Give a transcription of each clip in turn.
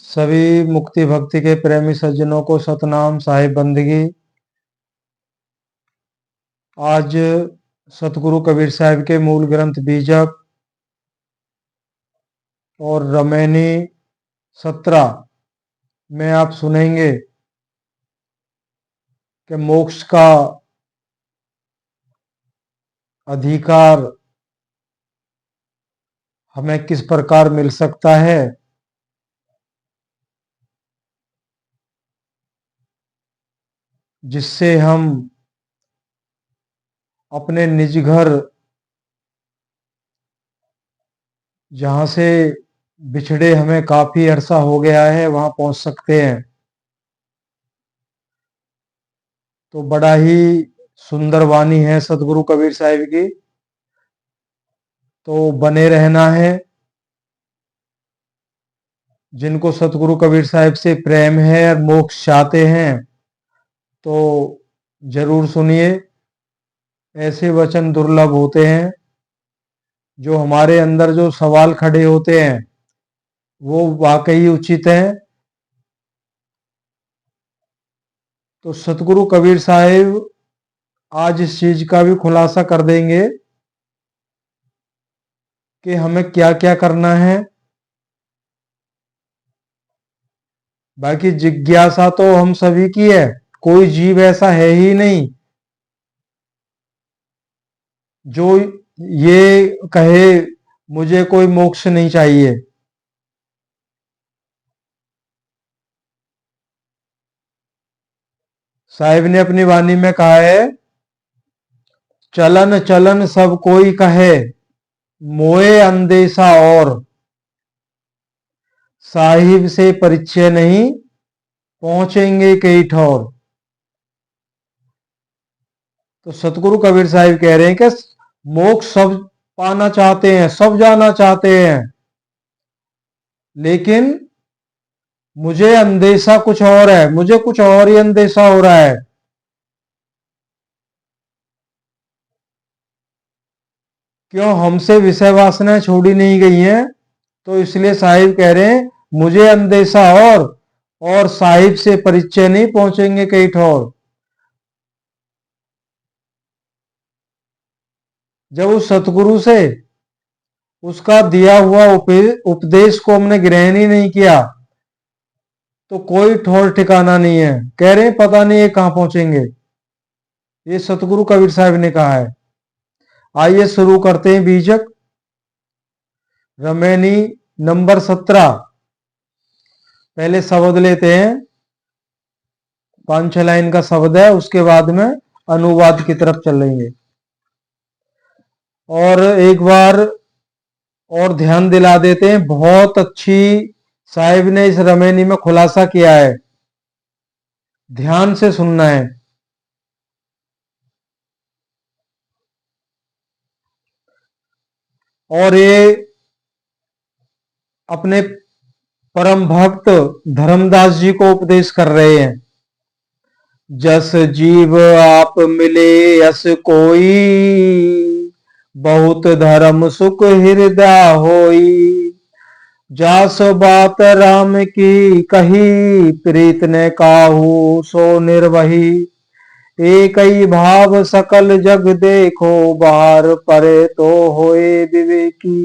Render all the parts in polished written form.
सभी मुक्ति भक्ति के प्रेमी सज्जनों को सतनाम साहिब बंदगी। आज सतगुरु कबीर साहिब के मूल ग्रंथ बीजक और रमैनी 17 में आप सुनेंगे कि मोक्ष का अधिकार हमें किस प्रकार मिल सकता है। जिससे हम अपने निज घर, जहां से बिछड़े हमें काफी अरसा हो गया है, वहां पहुंच सकते हैं। तो बड़ा ही सुंदर वाणी है सतगुरु कबीर साहिब की, तो बने रहना है। जिनको सतगुरु कबीर साहिब से प्रेम है और मोक्ष चाहते हैं तो जरूर सुनिए। ऐसे वचन दुर्लभ होते हैं। जो हमारे अंदर जो सवाल खड़े होते हैं वो वाकई उचित हैं। तो सतगुरु कबीर साहिब आज इस चीज का भी खुलासा कर देंगे कि हमें क्या क्या करना है। बाकी जिज्ञासा तो हम सभी की है, कोई जीव ऐसा है ही नहीं जो ये कहे मुझे कोई मोक्ष नहीं चाहिए। साहिब ने अपनी वाणी में कहा है, चलन चलन सब कोई कहे, मोए अंदेशा और, साहिब से परिचय नहीं, पहुंचेंगे कई ठौर। तो सतगुरु कबीर साहिब कह रहे हैं कि मोक्ष सब पाना चाहते हैं, सब जाना चाहते हैं, लेकिन मुझे अंदेशा कुछ और है, मुझे कुछ और ही अंदेशा हो रहा है। क्यों? हमसे विषय वासनाएं छोड़ी नहीं गई हैं, तो इसलिए साहिब कह रहे हैं मुझे अंदेशा और साहिब से परिचय नहीं, पहुंचेंगे कई ठौर। जब उस सतगुरु से उसका दिया हुआ उपदेश को हमने ग्रहण ही नहीं किया तो कोई ठौर ठिकाना नहीं है। कह रहे हैं पता नहीं ये कहां पहुंचेंगे। ये सतगुरु कबीर साहिब ने कहा है। आइए शुरू करते हैं बीजक रमैनी नंबर 17। पहले शब्द लेते हैं, 5-6 लाइन का शब्द है, उसके बाद में अनुवाद की तरफ चलेंगे। और एक बार और ध्यान दिला देते हैं, बहुत अच्छी साहिब ने इस रमैनी में खुलासा किया है, ध्यान से सुनना है। और ये अपने परम भक्त धर्मदास जी को उपदेश कर रहे हैं। जस जीव आप मिले यस कोई, बहुत धर्म सुख हृदय होई। जास बात राम की कही, प्रीत ने काहू सो निर्वही। एक ही भाव सकल जग देखो, बाहर परे तो होए विवेकी।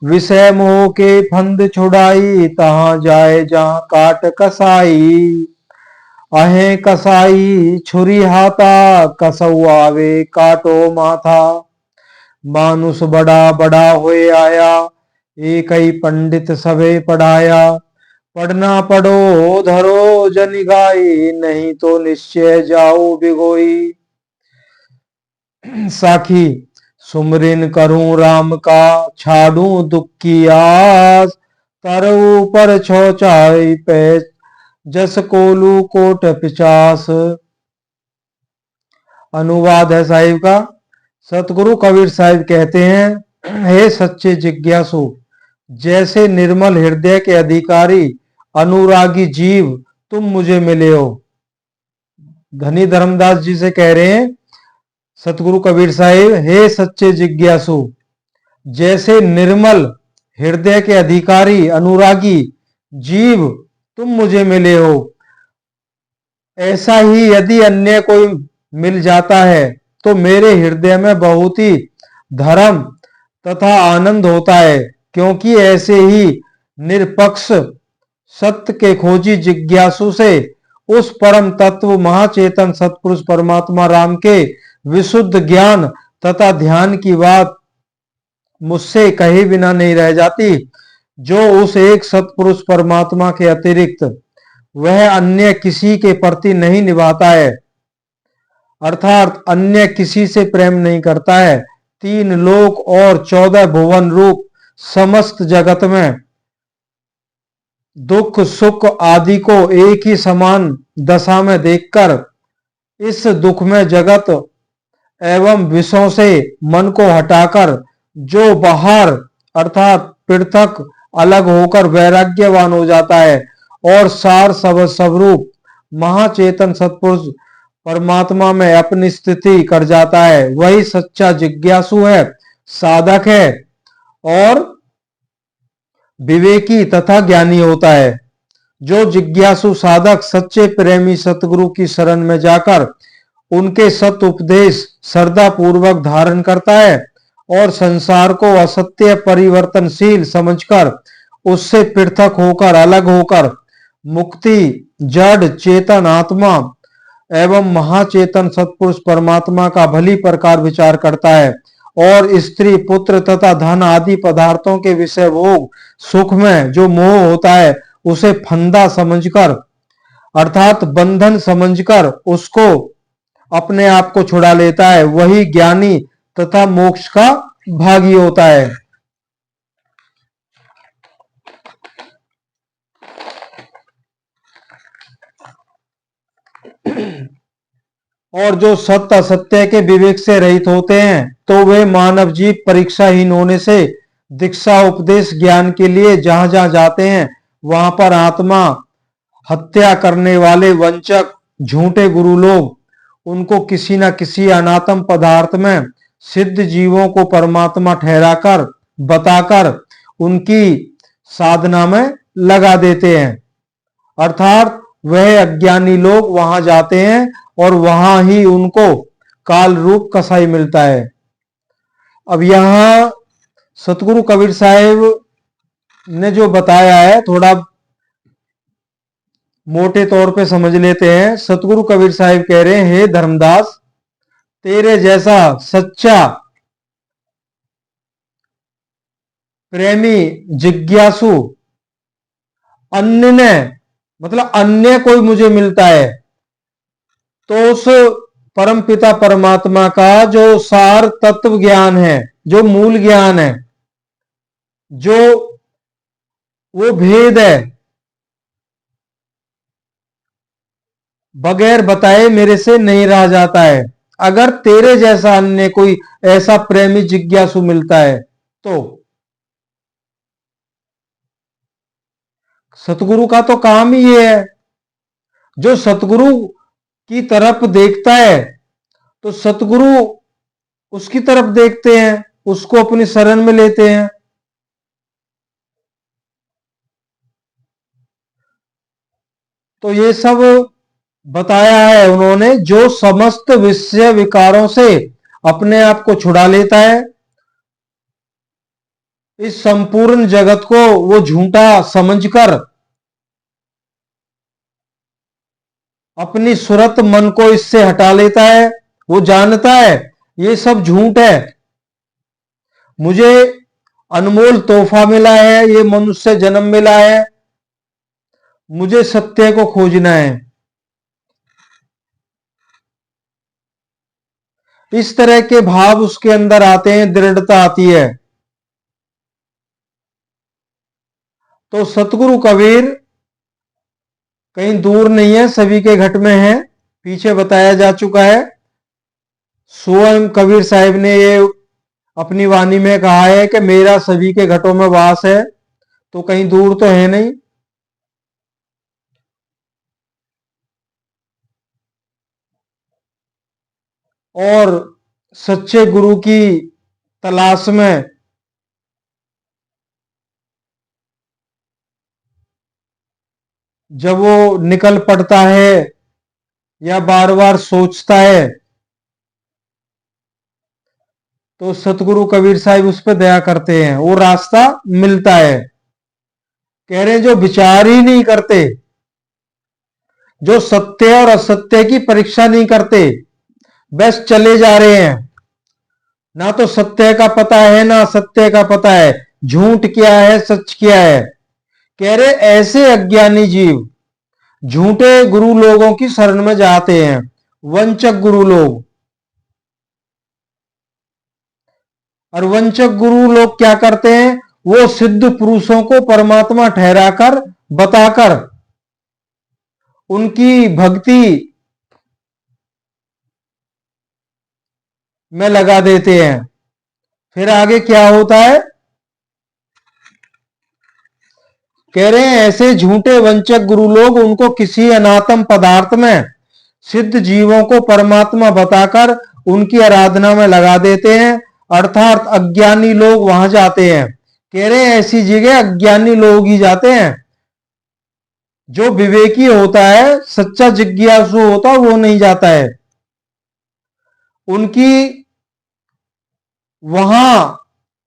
विषय मोह के फंद छुड़ाई, तहां जाए जहां काट कसाई। अहे कसाई छुरी हाथा, कसौ आवे काटो माथा। मानुष बड़ा बड़ा होए आया, एक ही पंडित सबे पढ़ाया। पढ़ना पढ़ो धरो जन गाई, नहीं तो निश्चय जाओ बिगोई। साखी सुमरिन करूं राम का, छाड़ू दुख की आस। तरऊ पर छौचाई पे, जस कोलू कोट पिचास। अनुवाद है साहिब का। सतगुरु कबीर साहिब कहते हैं, हे सच्चे जिज्ञासु, जैसे निर्मल हृदय के अधिकारी अनुरागी जीव तुम मुझे मिले हो। धनी धर्मदास जी से कह रहे हैं सतगुरु कबीर साहिब, हे सच्चे जिज्ञासु, जैसे निर्मल हृदय के अधिकारी अनुरागी जीव तुम मुझे मिले हो। ऐसा ही यदि अन्य कोई मिल जाता है तो मेरे हृदय में बहुत ही धर्म तथा आनंद होता है, क्योंकि ऐसे ही निरपक्ष सत्य के खोजी जिज्ञासु से उस परम तत्व महाचेतन सतपुरुष परमात्मा राम के विशुद्ध ज्ञान तथा ध्यान की बात मुझसे कहे बिना नहीं रह जाती, जो उस एक सतपुरुष परमात्मा के अतिरिक्त वह अन्य किसी के प्रति नहीं निभाता है, अर्थात अन्य किसी से प्रेम नहीं करता है। तीन लोक और 14 भुवन रूप समस्त जगत में दुख सुख आदि को एक ही समान दशा में देखकर इस दुख में जगत एवं विषयों से मन को हटाकर जो बाहर अर्थात पृथक अलग होकर वैराग्यवान हो जाता है और सार स्वरूप महाचेतन सतपुरुष परमात्मा में अपनी स्थिति कर जाता है, वही सच्चा जिज्ञासु है, साधक है और विवेकी तथा ज्ञानी होता है। जो जिज्ञासु साधक सच्चे प्रेमी सतगुरु की शरण में जाकर उनके सत उपदेश श्रद्धा पूर्वक धारण करता है और संसार को असत्य परिवर्तनशील समझकर उससे पृथक होकर अलग होकर मुक्ति जड़ चेतन आत्मा एवं महाचेतन सतपुरुष परमात्मा का भली प्रकार विचार करता है और स्त्री पुत्र तथा धन आदि पदार्थों के विषय भोग सुख में जो मोह होता है उसे फंदा समझकर अर्थात बंधन समझकर उसको अपने आप को छुड़ा लेता है, वही ज्ञानी तथा मोक्ष का भागी होता है। और जो सत्य असत्य के विवेक से रहित होते हैं तो वे मानव जीव परीक्षाहीन होने से दीक्षा उपदेश ज्ञान के लिए जहां जहां जाते हैं वहां पर आत्मा हत्या करने वाले वंचक झूठे गुरु लोग उनको किसी न किसी अनात्म पदार्थ में सिद्ध जीवों को परमात्मा ठहराकर बताकर उनकी साधना में लगा देते हैं, अर्थात वह अज्ञानी लोग वहां जाते हैं और वहां ही उनको काल रूप कसाई मिलता है। अब यहां सतगुरु कबीर साहिब ने जो बताया है थोड़ा मोटे तौर पे समझ लेते हैं। सतगुरु कबीर साहिब कह रहे हैं, हे धर्मदास, तेरे जैसा सच्चा प्रेमी जिज्ञासु अन्य ने मतलब अन्य कोई मुझे मिलता है तो उस परम पिता परमात्मा का जो सार तत्व ज्ञान है, जो मूल ज्ञान है, जो वो भेद है, बगैर बताए मेरे से नहीं रहा जाता है। अगर तेरे जैसा अन्य कोई ऐसा प्रेमी जिज्ञासु मिलता है तो सतगुरु का तो काम ही ये है, जो सतगुरु की तरफ देखता है तो सतगुरु उसकी तरफ देखते हैं, उसको अपनी शरण में लेते हैं। तो ये सब बताया है उन्होंने, जो समस्त विषय विकारों से अपने आप को छुड़ा लेता है, इस संपूर्ण जगत को वो झूठा समझकर अपनी सुरत मन को इससे हटा लेता है। वो जानता है ये सब झूठ है, मुझे अनमोल तोहफा मिला है, ये मनुष्य जन्म मिला है, मुझे सत्य को खोजना है। इस तरह के भाव उसके अंदर आते हैं, दृढ़ता आती है। तो सतगुरु कबीर कहीं दूर नहीं है, सभी के घट में है, पीछे बताया जा चुका है। स्वयं कबीर साहिब ने ये अपनी वाणी में कहा है कि मेरा सभी के घटों में वास है, तो कहीं दूर तो है नहीं। और सच्चे गुरु की तलाश में जब वो निकल पड़ता है या बार बार सोचता है, तो सतगुरु कबीर साहिब उस पर दया करते हैं, वो रास्ता मिलता है। कह रहे हैं जो विचार ही नहीं करते, जो सत्य और असत्य की परीक्षा नहीं करते, बस चले जा रहे हैं, ना तो सत्य का पता है ना असत्य का पता है, झूठ क्या है सच क्या है। कह रहे ऐसे अज्ञानी जीव झूठे गुरु लोगों की शरण में जाते हैं, वंचक गुरु लोग। और वंचक गुरु लोग क्या करते हैं, वो सिद्ध पुरुषों को परमात्मा ठहराकर बताकर उनकी भक्ति में लगा देते हैं। फिर आगे क्या होता है, कह रहे हैं ऐसे झूठे वंचक गुरु लोग उनको किसी अनात्म पदार्थ में सिद्ध जीवों को परमात्मा बताकर उनकी आराधना में लगा देते हैं, अर्थात अज्ञानी लोग वहां जाते हैं। कह रहे हैं ऐसी जगह अज्ञानी लोग ही जाते हैं, जो विवेकी होता है, सच्चा जिज्ञासु होता, वो नहीं जाता है। उनकी वहां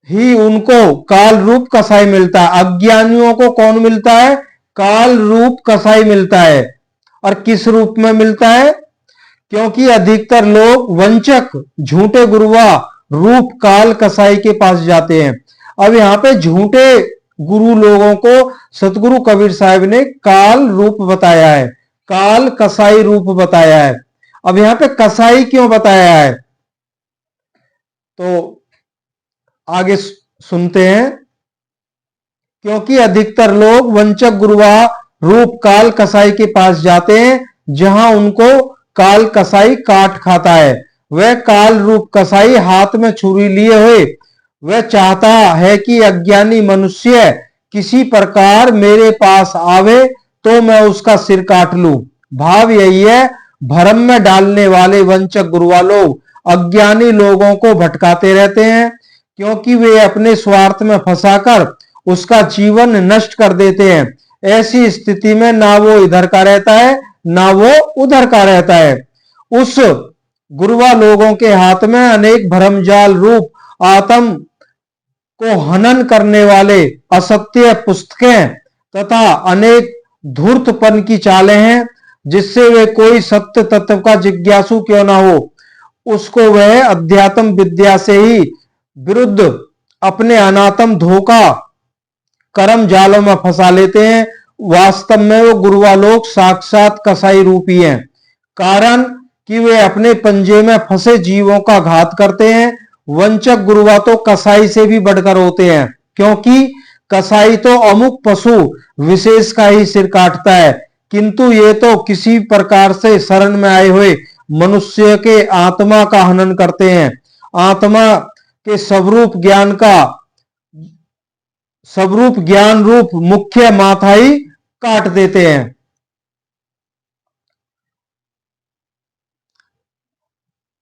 ही उनको काल रूप कसाई मिलता है। अज्ञानियों को कौन मिलता है, काल रूप कसाई मिलता है। और किस रूप में मिलता है, क्योंकि अधिकतर लोग वंचक झूठे गुरुआ रूप काल कसाई के पास जाते हैं। अब यहां पे झूठे गुरु लोगों को सतगुरु कबीर साहब ने काल रूप बताया है, काल कसाई रूप बताया है। अब यहां पे कसाई क्यों बताया है, तो आगे सुनते हैं। क्योंकि अधिकतर लोग वंचक गुरुआ रूप काल कसाई के पास जाते हैं, जहां उनको काल कसाई काट खाता है। वह काल रूप कसाई हाथ में छुरी लिए हुए वह चाहता है कि अज्ञानी मनुष्य किसी प्रकार मेरे पास आवे तो मैं उसका सिर काट लूं। भाव यही है, भ्रम में डालने वाले वंचक गुरुआ लोग अज्ञानी लोगों को भटकाते रहते हैं, क्योंकि वे अपने स्वार्थ में फंसाकर उसका जीवन नष्ट कर देते हैं। ऐसी स्थिति में ना वो इधर का रहता है ना वो उधर का रहता है। उस गुरुआ लोगों के हाथ में अनेक भ्रमजाल रूप आत्म को हनन करने वाले असत्य पुस्तकें तथा अनेक धूर्तपन की चालें हैं, जिससे वे कोई सत्य तत्व का जिज्ञासु क्यों ना हो, उसको वह अध्यात्म विद्या से ही विरुद्ध अपने अनात्म धोखा कर्म जालों में फंसा लेते हैं। वास्तव में वो गुरुआ लोग साक्षात कसाई रूपी हैं, कारण कि वे अपने पंजे में फंसे जीवों का घात करते हैं। वंचक गुरुआ तो कसाई से भी बढ़कर होते हैं, क्योंकि कसाई तो अमुक पशु विशेष का ही सिर काटता है, किंतु ये तो किसी प्रकार से शरण में आए हुए मनुष्य के आत्मा का हनन करते हैं। आत्मा के स्वरूप ज्ञान रूप मुख्य माथा ही काट देते हैं।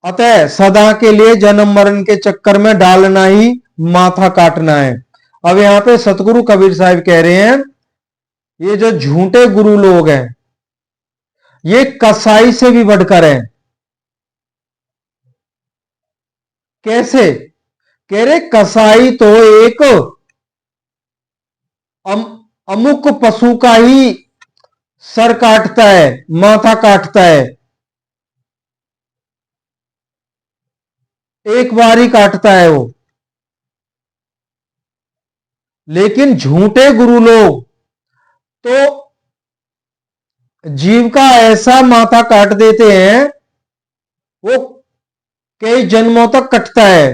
अतः सदा के लिए जन्म मरण के चक्कर में डालना ही माथा काटना है। अब यहां पे सतगुरु कबीर साहब कह रहे हैं, ये जो झूठे गुरु लोग हैं ये कसाई से भी बढ़कर हैं। कैसे, कह रहे कसाई तो एक अमुक पशु का ही सर काटता है, माथा काटता है, एक बार ही काटता है वो। लेकिन झूठे गुरु लोग तो जीव का ऐसा माथा काट देते हैं, वो कई जन्मों तक कटता है।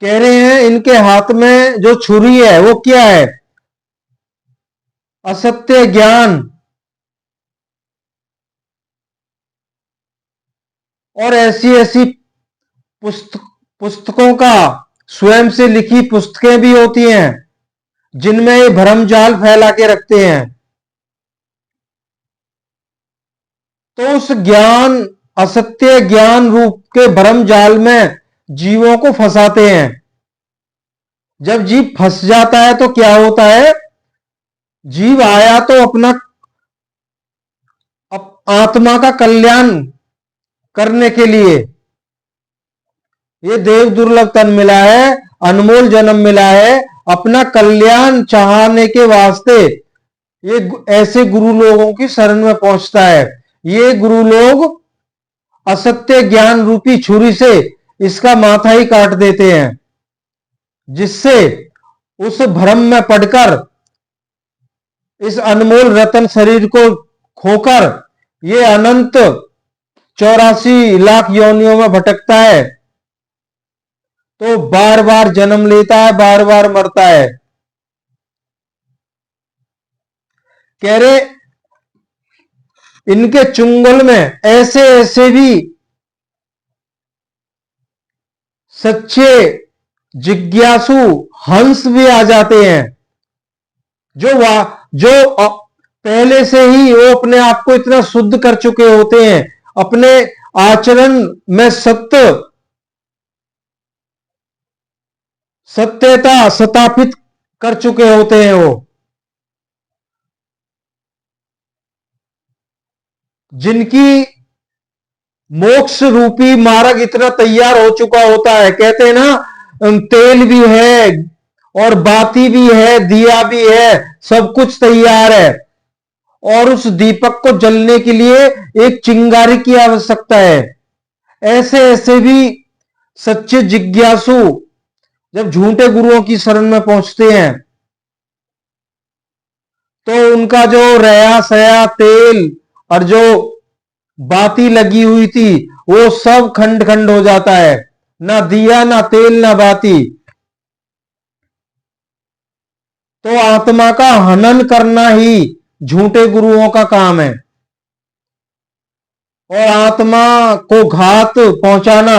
कह रहे हैं इनके हाथ में जो छुरी है वो क्या है, असत्य ज्ञान और ऐसी ऐसी पुस्तकों का स्वयं से लिखी पुस्तकें भी होती हैं, जिनमें ये भ्रमजाल फैला के रखते हैं। तो उस ज्ञान, असत्य ज्ञान रूप के भ्रम जाल में जीवों को फंसाते हैं। जब जीव फंस जाता है तो क्या होता है, जीव आया तो अपना आत्मा का कल्याण करने के लिए, ये देव दुर्लभ तन मिला है, अनमोल जन्म मिला है, अपना कल्याण चाहने के वास्ते ये ऐसे गुरु लोगों की शरण में पहुंचता है। ये गुरु लोग असत्य ज्ञान रूपी छुरी से इसका माथा ही काट देते हैं, जिससे उस भ्रम में पड़कर इस अनमोल रतन शरीर को खोकर ये अनंत 84 लाख योनियों में भटकता है, तो बार बार जन्म लेता है, बार बार मरता है। कह रहे इनके चुंगल में ऐसे ऐसे भी सच्चे जिज्ञासु हंस भी आ जाते हैं, जो पहले से ही वो अपने आप को इतना शुद्ध कर चुके होते हैं, अपने आचरण में सत्यता स्थापित कर चुके होते हैं। वो जिनकी मोक्ष रूपी मार्ग इतना तैयार हो चुका होता है, कहते हैं ना तेल भी है और बाती भी है, दिया भी है, सब कुछ तैयार है, और उस दीपक को जलने के लिए एक चिंगारी की आवश्यकता है। ऐसे ऐसे भी सच्चे जिज्ञासु जब झूठे गुरुओं की शरण में पहुंचते हैं, तो उनका जो रया सया तेल और जो बाती लगी हुई थी वो सब खंड खंड हो जाता है, ना दिया ना तेल ना बाती। तो आत्मा का हनन करना ही झूठे गुरुओं का काम है, और आत्मा को घात पहुंचाना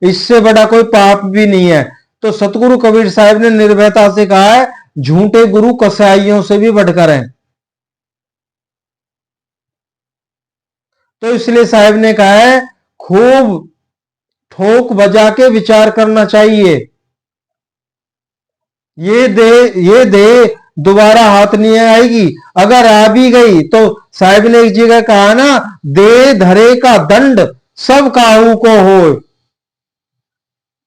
इससे बड़ा कोई पाप भी नहीं है। तो सतगुरु कबीर साहब ने निर्भयता से कहा है, झूठे गुरु कसाईयों से भी बढ़कर हैं। तो इसलिए साहब ने कहा है, खूब ठोक बजा के विचार करना चाहिए। ये दे दोबारा हाथ नहीं आएगी, अगर आ भी गई तो साहब ने एक जगह कहा ना, दे धरे का दंड सब काहू को हो।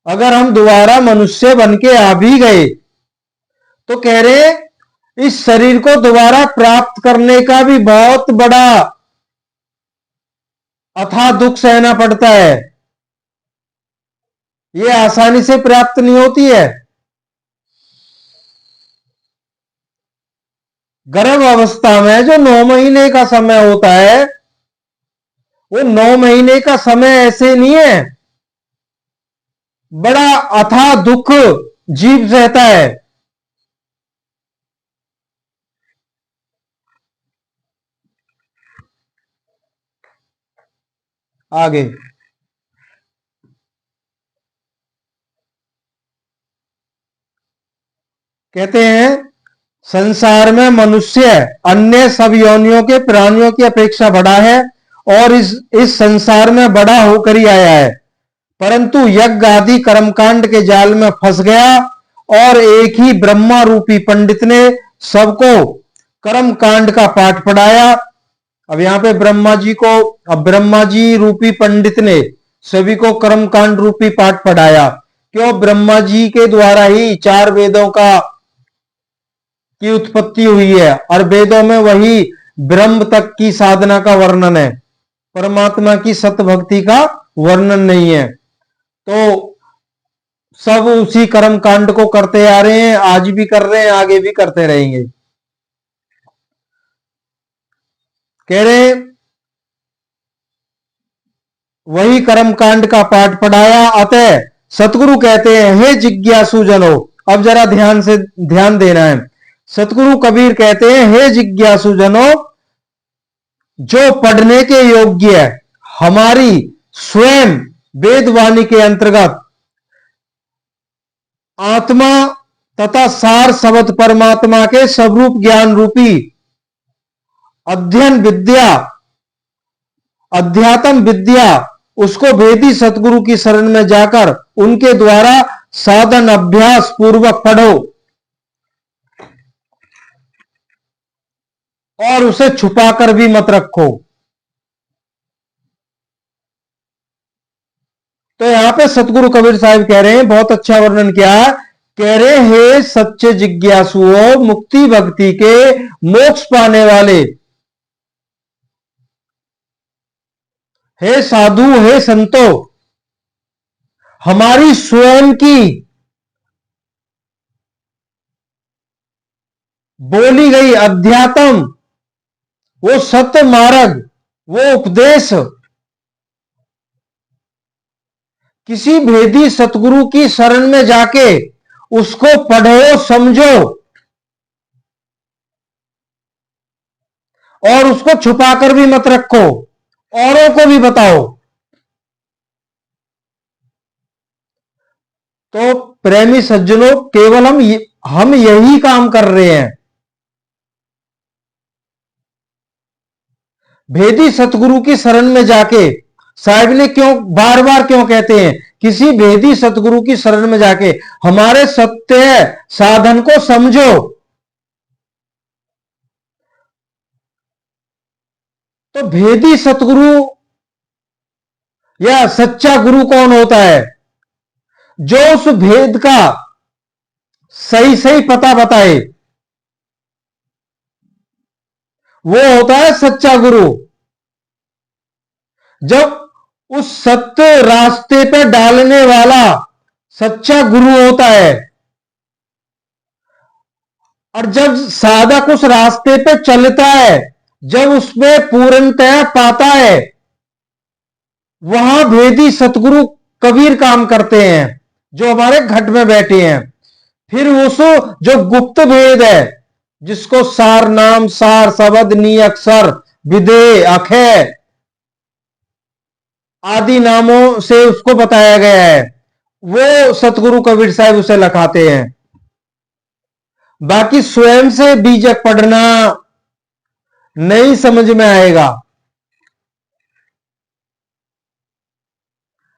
अगर हम दोबारा मनुष्य बन के आ भी गए तो कह रहे इस शरीर को दोबारा प्राप्त करने का भी बहुत बड़ा अथाह दुख सहना पड़ता है, ये आसानी से प्राप्त नहीं होती है। गर्भ अवस्था में जो 9 महीने का समय होता है, वो 9 महीने का समय ऐसे नहीं है, बड़ा अथाह दुख जीव सहता है। आगे कहते हैं, संसार में मनुष्य अन्य सब योनियों के प्राणियों की अपेक्षा बड़ा है, और इस संसार में बड़ा होकर ही आया है, परंतु यज्ञ आदि कर्मकांड के जाल में फंस गया, और एक ही ब्रह्मा रूपी पंडित ने सबको कर्मकांड का पाठ पढ़ाया। अब यहां पे ब्रह्मा जी रूपी पंडित ने सभी को कर्मकांड रूपी पाठ पढ़ाया। क्यों? ब्रह्मा जी के द्वारा ही 4 वेदों की उत्पत्ति हुई है, और वेदों में वही ब्रह्म तक की साधना का वर्णन है, परमात्मा की सत्य भक्ति का वर्णन नहीं है। तो सब उसी कर्म कांड को करते आ रहे हैं, आज भी कर रहे हैं, आगे भी करते रहेंगे। कह रहे वही कर्म कांड का पाठ पढ़ाया। अतः सतगुरु कहते हैं, हे जिज्ञासु जनो, अब जरा ध्यान देना है। सतगुरु कबीर कहते हैं, हे जिज्ञासु जनो, जो पढ़ने के योग्य है हमारी स्वयं वेदवाणी के अंतर्गत आत्मा तथा सार शब्द परमात्मा के स्वरूप ज्ञान रूपी अध्यात्म विद्या, उसको वेदी सतगुरु की शरण में जाकर उनके द्वारा साधन अभ्यास पूर्वक पढ़ो और उसे छुपाकर भी मत रखो। तो यहां पे सतगुरु कबीर साहब कह रहे हैं, बहुत अच्छा वर्णन किया, कह रहे हे सच्चे जिज्ञासुओं, मुक्ति भक्ति के मोक्ष पाने वाले, हे साधु, हे संतो, हमारी स्वयं की बोली गई अध्यात्म, वो सत्य मार्ग, वो उपदेश किसी भेदी सतगुरु की शरण में जाके उसको पढ़ो, समझो और उसको छुपाकर भी मत रखो, औरों को भी बताओ। तो प्रेमी सज्जनों, केवल हम यही काम कर रहे हैं। भेदी सतगुरु की शरण में जाके, साहब ने क्यों बार बार क्यों कहते हैं, किसी भेदी सतगुरु की शरण में जाके हमारे सत्य साधन को समझो। तो भेदी सतगुरु या सच्चा गुरु कौन होता है? जो उस भेद का सही सही पता बताए, वो होता है सच्चा गुरु। जब उस सत्य रास्ते पे डालने वाला सच्चा गुरु होता है, और जब साधक उस रास्ते पे चलता है, जब उसमें पूर्णतः पाता है, वहां भेदी सतगुरु कबीर काम करते हैं, जो हमारे घट में बैठे हैं। फिर उस जो गुप्त भेद है, जिसको सार नाम, सार शब्द, नी अक्षर, विदे, अखय आदि नामों से उसको बताया गया है, वो सतगुरु कबीर साहब उसे लखाते हैं। बाकी स्वयं से बीजक पढ़ना नहीं समझ में आएगा।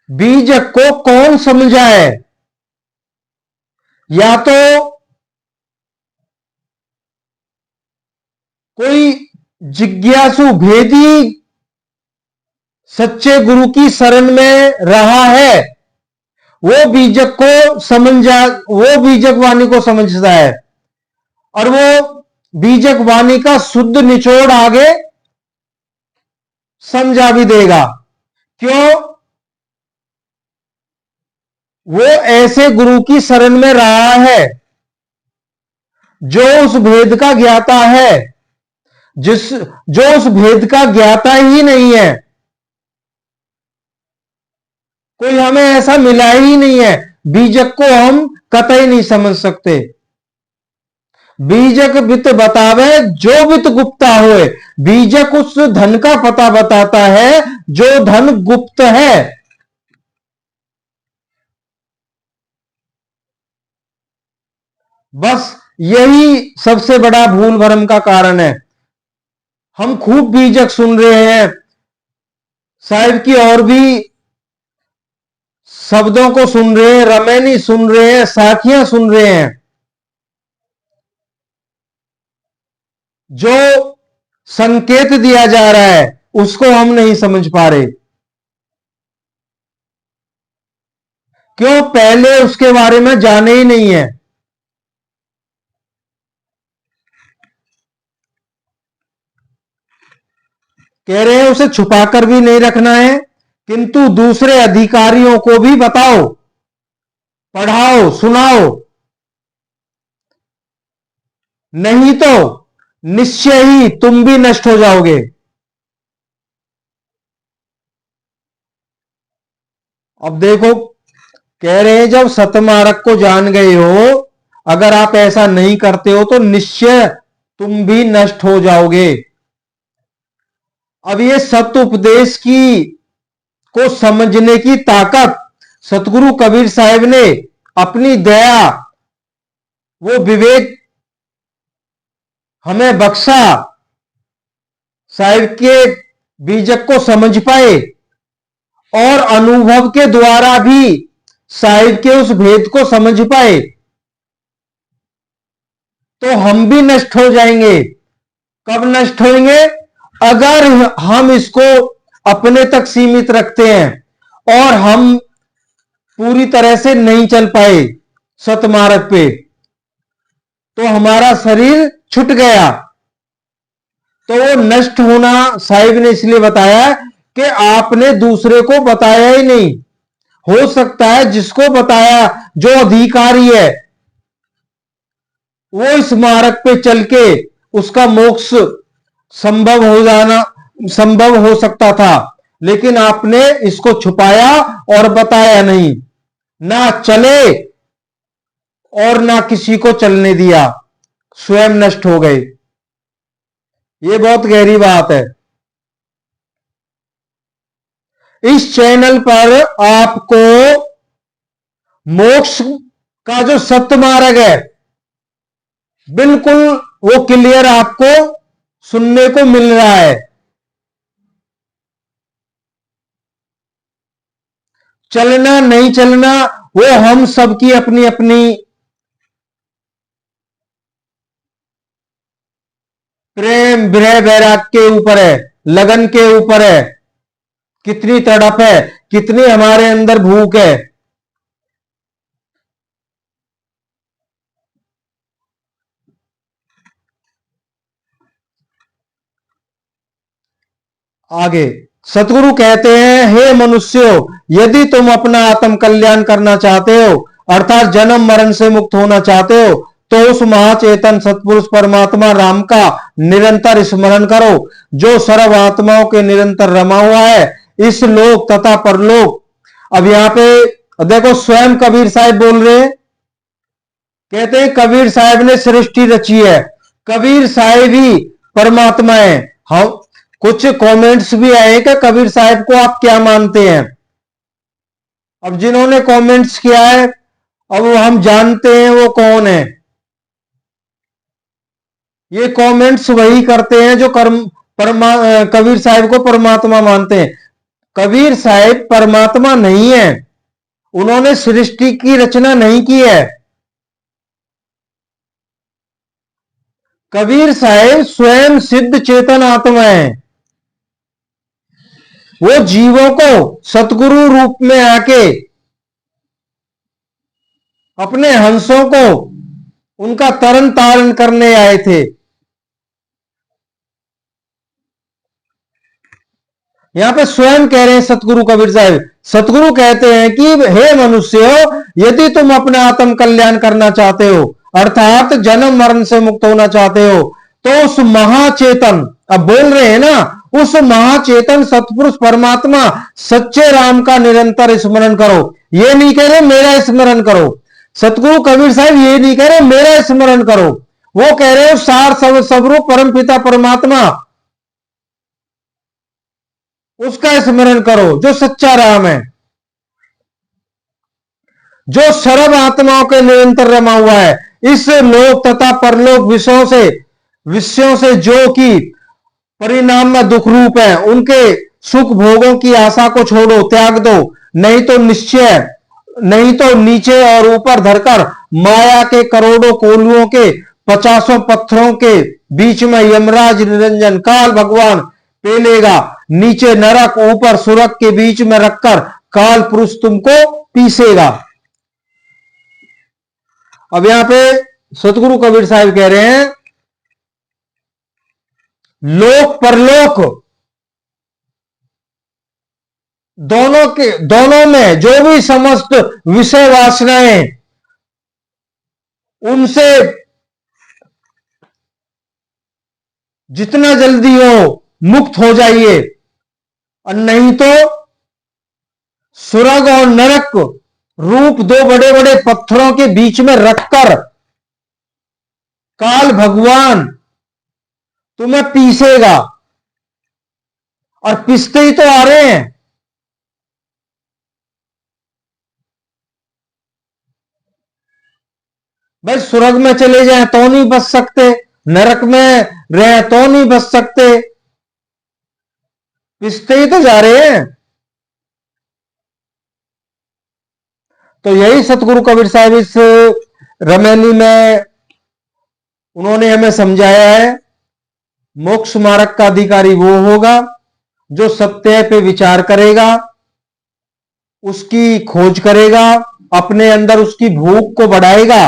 बीजक को कौन समझाए? या तो कोई जिज्ञासु भेदी सच्चे गुरु की शरण में रहा है, वो बीजक को वो बीजक वाणी को समझता है, और वो बीजक वाणी का शुद्ध निचोड़ आगे समझा भी देगा। क्यों? वो ऐसे गुरु की शरण में रहा है जो उस भेद का ज्ञाता है। जो उस भेद का ज्ञाता ही नहीं है, कोई हमें ऐसा मिला ही नहीं है, बीजक को हम कतई नहीं समझ सकते। बीजक वित बतावे जो वित गुप्ता होए, बीजक उस धन का पता बताता है जो धन गुप्त है। बस यही सबसे बड़ा भूल भ्रम का कारण है। हम खूब बीजक सुन रहे हैं, साहिब की और भी शब्दों को सुन रहे हैं, रमैनी सुन रहे हैं, साखियां सुन रहे हैं, जो संकेत दिया जा रहा है उसको हम नहीं समझ पा रहे। क्यों? पहले उसके बारे में जाने ही नहीं है। कह रहे हैं उसे छुपाकर भी नहीं रखना है, किंतु दूसरे अधिकारियों को भी बताओ, पढ़ाओ, सुनाओ, नहीं तो निश्चय ही तुम भी नष्ट हो जाओगे। अब देखो, कह रहे हैं जब सतमार्ग को जान गए हो, अगर आप ऐसा नहीं करते हो तो निश्चय तुम भी नष्ट हो जाओगे। अब ये सत्य उपदेश की को समझने की ताकत सतगुरु कबीर साहब ने अपनी दया, वो विवेक हमें बख्शा, साहिब के बीजक को समझ पाए और अनुभव के द्वारा भी साहिब के उस भेद को समझ पाए तो हम भी नष्ट हो जाएंगे। कब नष्ट होंगे? अगर हम इसको अपने तक सीमित रखते हैं और हम पूरी तरह से नहीं चल पाए सतमार्ग पे, तो हमारा शरीर छूट गया। तो वो नष्ट होना साहिब ने इसलिए बताया कि आपने दूसरे को बताया ही नहीं। हो सकता है जिसको बताया, जो अधिकारी है, वो इस मार्ग पे चल के उसका मोक्ष संभव हो सकता था, लेकिन आपने इसको छुपाया और बताया नहीं। ना चले और ना किसी को चलने दिया, स्वयं नष्ट हो गए। ये बहुत गहरी बात है। इस चैनल पर आपको मोक्ष का जो सत्य मार्ग है, बिल्कुल वो क्लियर आपको सुनने को मिल रहा है। चलना नहीं चलना वो हम सबकी अपनी अपनी प्रेम विरह वैराग के ऊपर है, लगन के ऊपर है। कितनी तड़प है, कितनी हमारे अंदर भूख है। आगे सतगुरु कहते हैं, हे मनुष्यों, यदि तुम अपना आत्म कल्याण करना चाहते हो, अर्थात जन्म मरण से मुक्त होना चाहते हो, तो उस महाचेतन सतपुरुष परमात्मा राम का निरंतर स्मरण करो, जो सर्व आत्माओं के निरंतर रमा हुआ है, इस लोक तथा परलोक। अब यहां पे देखो, स्वयं कबीर साहब बोल रहे हैं। कहते हैं कबीर साहब ने सृष्टि रची है, कबीर साहब ही परमात्मा है। हम कुछ कमेंट्स भी आए कि कबीर साहब को आप क्या मानते हैं। अब जिन्होंने कमेंट्स किया है, अब वो हम जानते हैं वो कौन है। ये कमेंट्स वही करते हैं जो कबीर साहब को परमात्मा मानते हैं। कबीर साहब परमात्मा नहीं है, उन्होंने सृष्टि की रचना नहीं की है। कबीर साहब स्वयं सिद्ध चेतन आत्मा है। वो जीवों को सतगुरु रूप में आके अपने हंसों को उनका तरन तारण करने आए थे। यहां पे स्वयं कह रहे हैं सतगुरु कबीर साहब, सतगुरु कहते हैं कि हे मनुष्य, यदि तुम अपना आत्म कल्याण करना चाहते हो, अर्थात जन्म मरण से मुक्त होना चाहते हो, तो उस महाचेतन, अब बोल रहे हैं ना, उस महाचेतन सतपुरुष परमात्मा सच्चे राम का निरंतर स्मरण करो। ये नहीं कह रहे मेरा स्मरण करो, सतगुरु कबीर साहब ये नहीं कह रहे मेरा स्मरण करो, वो कह रहे हो सार स्वरूप परम पिता परमात्मा, उसका स्मरण करो जो सच्चा राम है, जो सर्व आत्माओं के निरंतर रमा हुआ है। इस लोक तथा परलोक विषयों से जो कि परिणाम में दुख रूप है, उनके सुख भोगों की आशा को छोड़ो, त्याग दो। नहीं तो नीचे और ऊपर धरकर माया के करोड़ों कोलुओं के 50 पत्थरों के बीच में यमराज निरंजन काल भगवान पेलेगा। नीचे नरक, ऊपर सुरक के बीच में रखकर काल पुरुष तुमको पीसेगा। अब यहां पे सतगुरु कबीर साहब कह रहे हैं, लोक परलोक दोनों में जो भी समस्त विषय वासनाएं, उनसे जितना जल्दी हो मुक्त हो जाइए, और नहीं तो सुरग और नरक रूप दो बड़े बड़े पत्थरों के बीच में रखकर काल भगवान तुम्हें पीसेगा। और पिसते ही तो आ रहे हैं। भाई स्वर्ग में चले जाएं तो नहीं बच सकते, नरक में रहे तो नहीं बच सकते, पिसते ही तो जा रहे हैं। तो यही सतगुरु कबीर साहब इस रमैली में उन्होंने हमें समझाया है। मोक्ष मार्ग का अधिकारी वो होगा जो सत्य पे विचार करेगा, उसकी खोज करेगा, अपने अंदर उसकी भूख को बढ़ाएगा।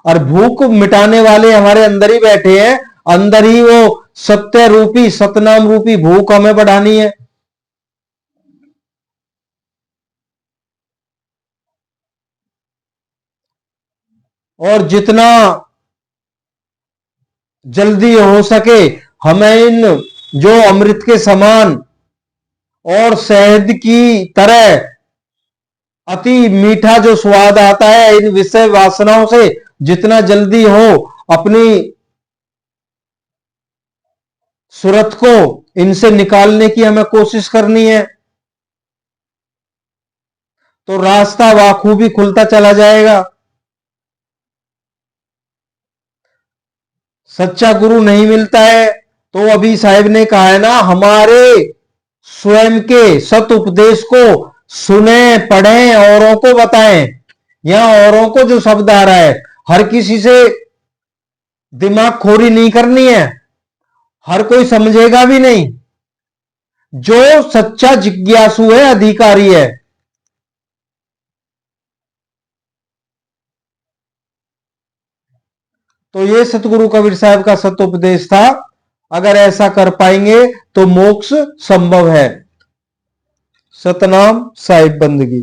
और भूख मिटाने वाले हमारे अंदर ही बैठे हैं, अंदर ही वो सत्य रूपी सतनाम रूपी भूख हमें बढ़ानी है। और जितना जल्दी हो सके हमें इन जो अमृत के समान और शहद की तरह अति मीठा जो स्वाद आता है इन विषय वासनाओं से, जितना जल्दी हो अपनी सूरत को इनसे निकालने की हमें कोशिश करनी है, तो रास्ता बाखूबी खुलता चला जाएगा। सच्चा गुरु नहीं मिलता है तो अभी साहब ने कहा है ना, हमारे स्वयं के सत उपदेश को सुने पढ़ें औरों को बताएं। यहां औरों को जो शब्द आ रहा है, हर किसी से दिमाग खोरी नहीं करनी है, हर कोई समझेगा भी नहीं। जो सच्चा जिज्ञासु है, अधिकारी है, तो ये सतगुरु कबीर साहब का सत्य उपदेश था। अगर ऐसा कर पाएंगे तो मोक्ष संभव है। सतनाम साहिब बंदगी।